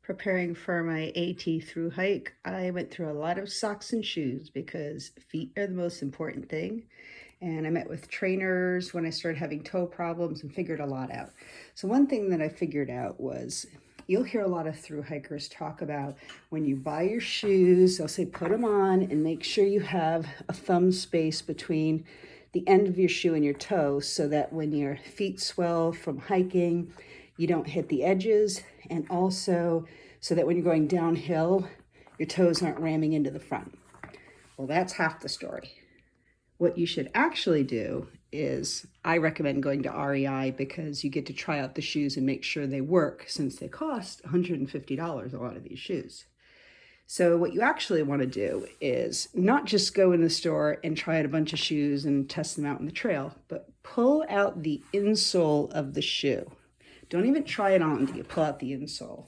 Preparing for my AT through hike, I went through a lot of socks and shoes because feet are the most important thing. And I met with trainers when I started having toe problems and figured a lot out. So one thing that I figured out was you'll hear a lot of through hikers talk about when you buy your shoes, they'll say put them on and make sure you have a thumb space between the end of your shoe and your toe so that when your feet swell from hiking, you don't hit the edges, and also so that when you're going downhill, your toes aren't ramming into the front. Well, that's half the story. What you should actually do is, I recommend going to REI because you get to try out the shoes and make sure they work since they cost $150, a lot of these shoes. So what you actually want to do is not just go in the store and try out a bunch of shoes and test them out on the trail, but pull out the insole of the shoe. Don't even try it on until you pull out the insole,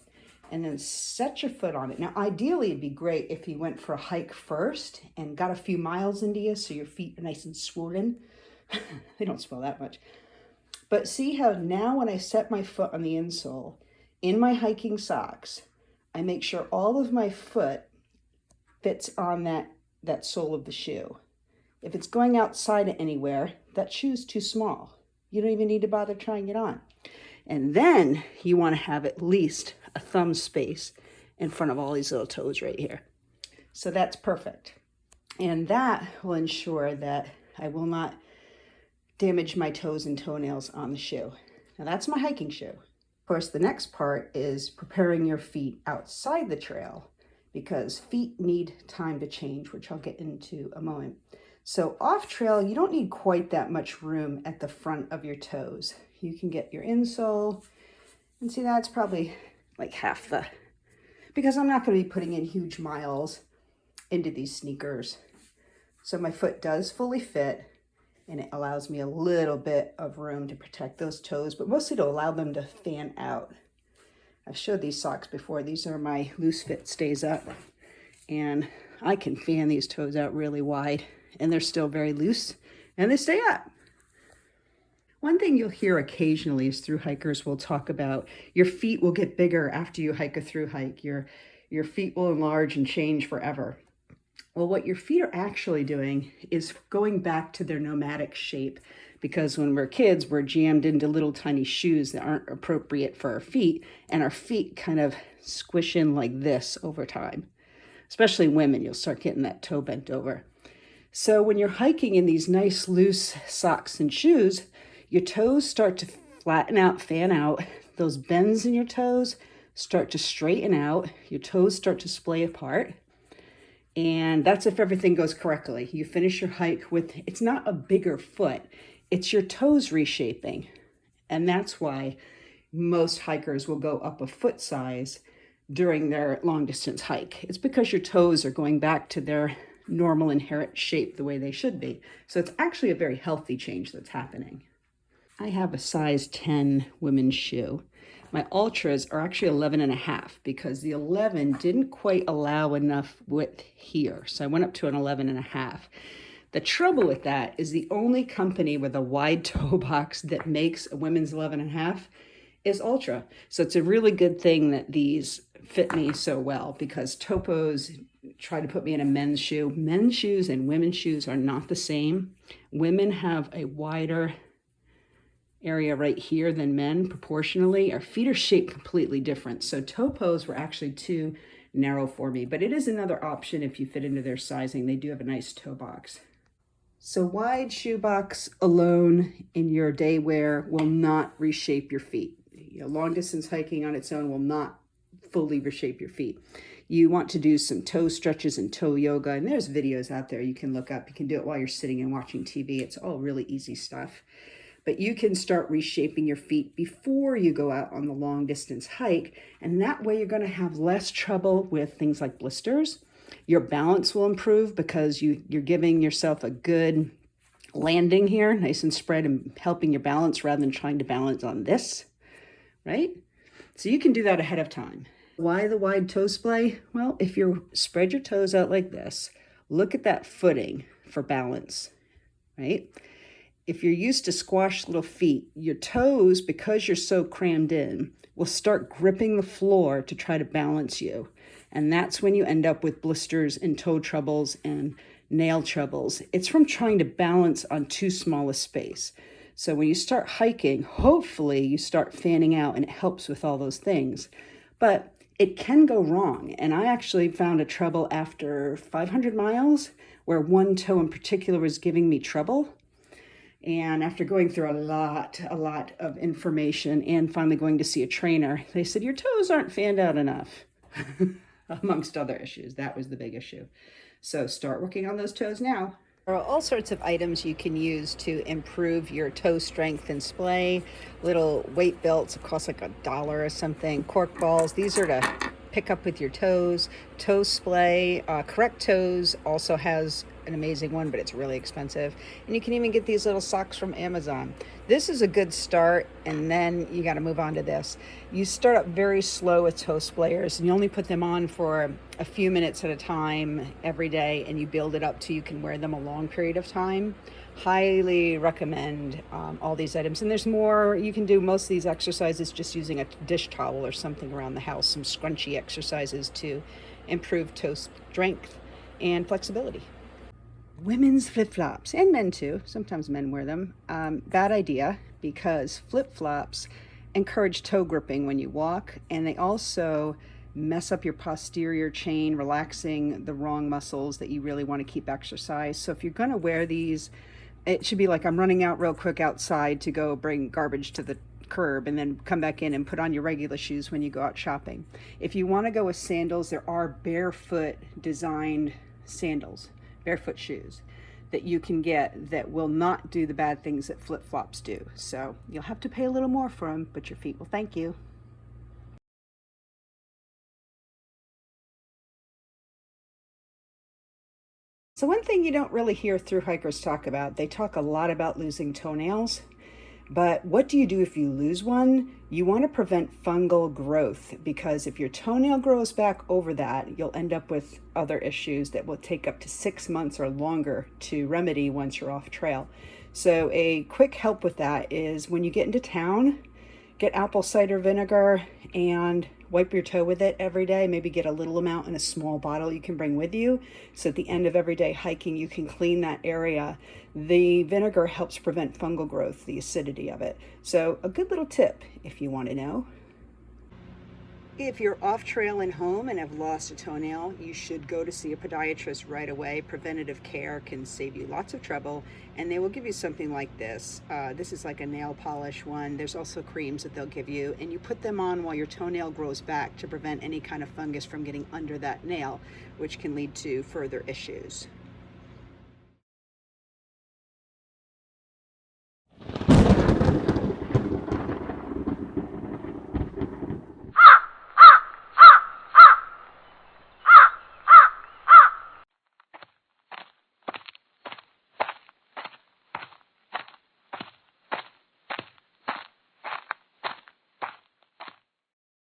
and then set your foot on it. Now, ideally, it'd be great if you went for a hike first and got a few miles into you so your feet are nice and swollen. They don't swell that much. But see how now when I set my foot on the insole, in my hiking socks, I make sure all of my foot fits on that sole of the shoe. If it's going outside anywhere, that shoe's too small. You don't even need to bother trying it on. And then you want to have at least a thumb space in front of all these little toes right here. So that's perfect. And that will ensure that I will not damage my toes and toenails on the shoe. Now that's my hiking shoe. Of course, the next part is preparing your feet outside the trail because feet need time to change, which I'll get into a moment. So off trail, you don't need quite that much room at the front of your toes. You can get your insole, and see that's probably like half the, because I'm not going to be putting in huge miles into these sneakers. So my foot does fully fit, and it allows me a little bit of room to protect those toes, but mostly to allow them to fan out. I've showed these socks before. These are my loose fit stays up, and I can fan these toes out really wide, and they're still very loose, and they stay up. One thing you'll hear occasionally is through hikers will talk about your feet will get bigger after you hike a through hike. Your feet will enlarge and change forever. Well, what your feet are actually doing is going back to their nomadic shape, because when we're kids, we're jammed into little tiny shoes that aren't appropriate for our feet, and our feet kind of squish in like this over time. Especially women, you'll start getting that toe bent over. So when you're hiking in these nice loose socks and shoes, your toes start to flatten out, fan out. Those bends in your toes start to straighten out. Your toes start to splay apart. And that's if everything goes correctly. You finish your hike with, it's not a bigger foot, it's your toes reshaping. And that's why most hikers will go up a foot size during their long distance hike. It's because your toes are going back to their normal inherent shape the way they should be. So it's actually a very healthy change that's happening. I have a size 10 women's shoe. My ultras are actually 11 and a half because the 11 didn't quite allow enough width here. So I went up to an 11 and a half. The trouble with that is the only company with a wide toe box that makes a women's 11 and a half is Ultra. So it's a really good thing that these fit me so well, because Topos try to put me in a men's shoe. Men's shoes and women's shoes are not the same. Women have a wider area right here than men proportionally. Our feet are shaped completely different. So Topos were actually too narrow for me, but it is another option if you fit into their sizing. They do have a nice toe box. So wide shoe box alone in your day wear will not reshape your feet. Long distance hiking on its own will not fully reshape your feet. You want to do some toe stretches and toe yoga, and there's videos out there you can look up. You can do it while you're sitting and watching TV. It's all really easy stuff. But you can start reshaping your feet before you go out on the long distance hike. And that way you're going to have less trouble with things like blisters. Your balance will improve because you're giving yourself a good landing here, nice and spread, and helping your balance rather than trying to balance on this, right? So you can do that ahead of time. Why the wide toe splay? Well, if you spread your toes out like this, look at that footing for balance, right? If you're used to squashed little feet, your toes, because you're so crammed in, will start gripping the floor to try to balance you. And that's when you end up with blisters and toe troubles and nail troubles. It's from trying to balance on too small a space. So when you start hiking, hopefully you start fanning out and it helps with all those things. But it can go wrong. And I actually found a trouble after 500 miles where one toe in particular was giving me trouble. And after going through a lot of information and finally going to see a trainer, they said, your toes aren't fanned out enough, amongst other issues. That was the big issue. So start working on those toes now. There are all sorts of items you can use to improve your toe strength and splay. Little weight belts, it costs like $1 or something. Cork balls, these are to pick up with your toes. Toe splay, Correct Toes also has an amazing one, but it's really expensive. And you can even get these little socks from Amazon. This is a good start, and then you got to move on to this. You start up very slow with toe splayers, and you only put them on for a few minutes at a time every day, and you build it up till you can wear them a long period of time. Highly recommend all these items. And there's more. You can do most of these exercises just using a dish towel or something around the house, some scrunchy exercises to improve toe strength and flexibility. Women's flip-flops, and men too, sometimes men wear them. Bad idea, because flip-flops encourage toe gripping when you walk, and they also mess up your posterior chain, relaxing the wrong muscles that you really want to keep exercise. So if you're going to wear these, it should be like I'm running out real quick outside to go bring garbage to the curb and then come back in and put on your regular shoes when you go out shopping. If you want to go with sandals, there are barefoot designed sandals, barefoot shoes that you can get that will not do the bad things that flip-flops do. So you'll have to pay a little more for them, but your feet will thank you. So one thing you don't really hear through hikers talk about, they talk a lot about losing toenails. But what do you do if you lose one? You want to prevent fungal growth, because if your toenail grows back over that, you'll end up with other issues that will take up to 6 months or longer to remedy once you're off trail. So a quick help with that is when you get into town, get apple cider vinegar and wipe your toe with it every day. Maybe get a little amount in a small bottle you can bring with you. So at the end of every day hiking, you can clean that area. The vinegar helps prevent fungal growth, the acidity of it. So a good little tip if you want to know. If you're off trail and home and have lost a toenail, you should go to see a podiatrist right away. Preventative care can save you lots of trouble, and they will give you something like this. This is like a nail polish one. There's also creams that they'll give you, and you put them on while your toenail grows back to prevent any kind of fungus from getting under that nail, which can lead to further issues.